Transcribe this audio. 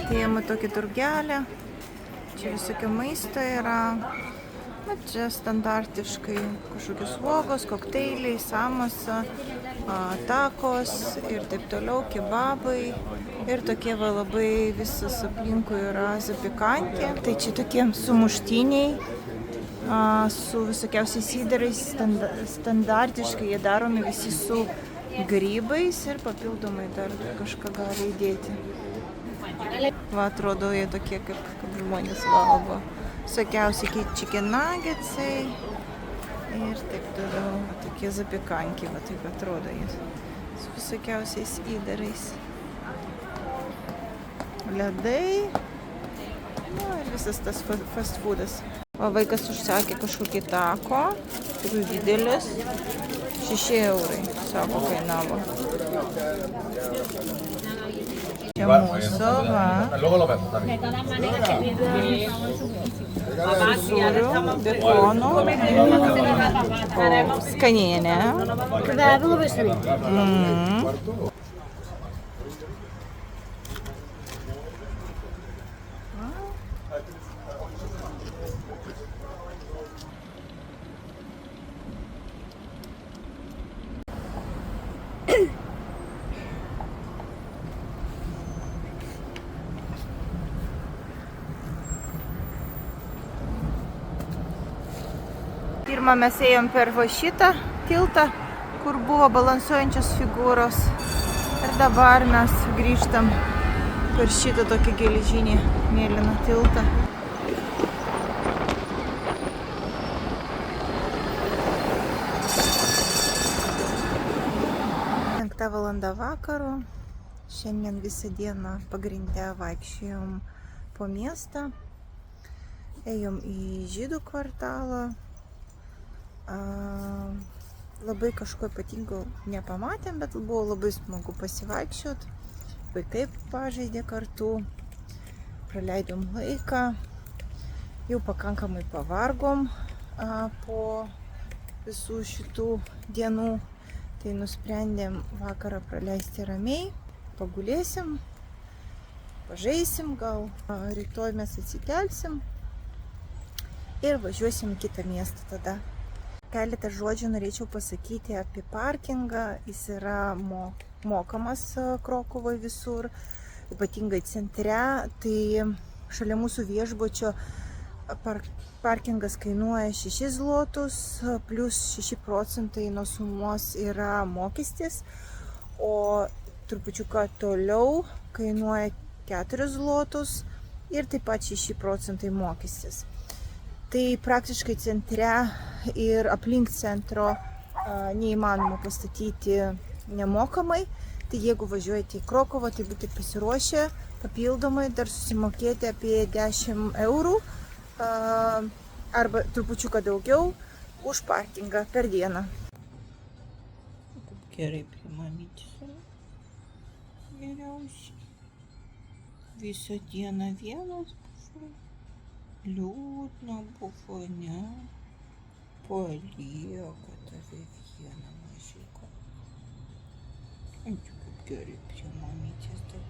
Atėjome tokį turgelį, čia visokio maisto yra, bet čia standartiškai kažkokios uogos, kokteiliai, samosa, takos ir taip toliau, kebabai. Ir tokie va labai visas aplinkui yra zapikantė. Tai čia tokie sumuštiniai su visokiausiais įdarais, standartiškai jie daromi visi su grybais ir papildomai dar kažką gali įdėti. Va, atrodo, jie tokie kaip žmonės valgo. Visokiausiai chicken nuggetsai ir taip toliau. Tokie zapikankiai, va taip atrodo jie. Su visokiausiais įdarais. Ledai. Nu, ir visas tas fast foodas. O vaikas užsakė kažkokį tako, tokius didelis, 6 eurai, sako, kainavo. Čia mūsų, va. Su sūriu, bekonu, skanienė. Kvepia labai skaniai. Pirmą mes ėjom per va šitą tiltą, kur buvo balansuojančios figūros. Ir dabar mes grįžtam per šitą tokį geležinį mėlyną tiltą. Penktą valandą vakaro. Šiandien visą dieną pagrinde vaikščiojom po miestą. Ėjom į žydų kvartalą. Labai kažko ypatingo nepamatėm, bet buvo labai smagu pasivaikščiot. Vaikai pažaidė kartu, praleidom laiką, jau pakankamai pavargom po visų šitų dienų. Tai nusprendėm vakarą praleisti ramiai, pagulėsim, pažaisim, gal rytoj mes atsikelsim ir važiuosim į kitą miestą tada. Keletą žodžių norėčiau pasakyti apie parkingą. Jis yra mokamas Krokuvoje visur, ypatingai centre. Tai šalia mūsų viešbučio parkingas kainuoja 6 zlotus, plus 6 procentai nuo sumos yra mokestis, o trupučiuką toliau kainuoja 4 zlotus ir taip pat 6 procentai mokestis. Tai praktiškai centre ir aplink centro neįmanoma pastatyti nemokamai. Tai jeigu važiuojate į Krokuvą, tai būkite pasiruošę papildomai dar susimokėti apie 10 eurų arba trupučiuką daugiau už parkingą per dieną. Gerai prie mamytės. Geriausiai. Visą dieną vienas buvo. Liūdna buvo, ne? Palieka tave vieną mažiuką. Kaip gerai prie mamytės dabar.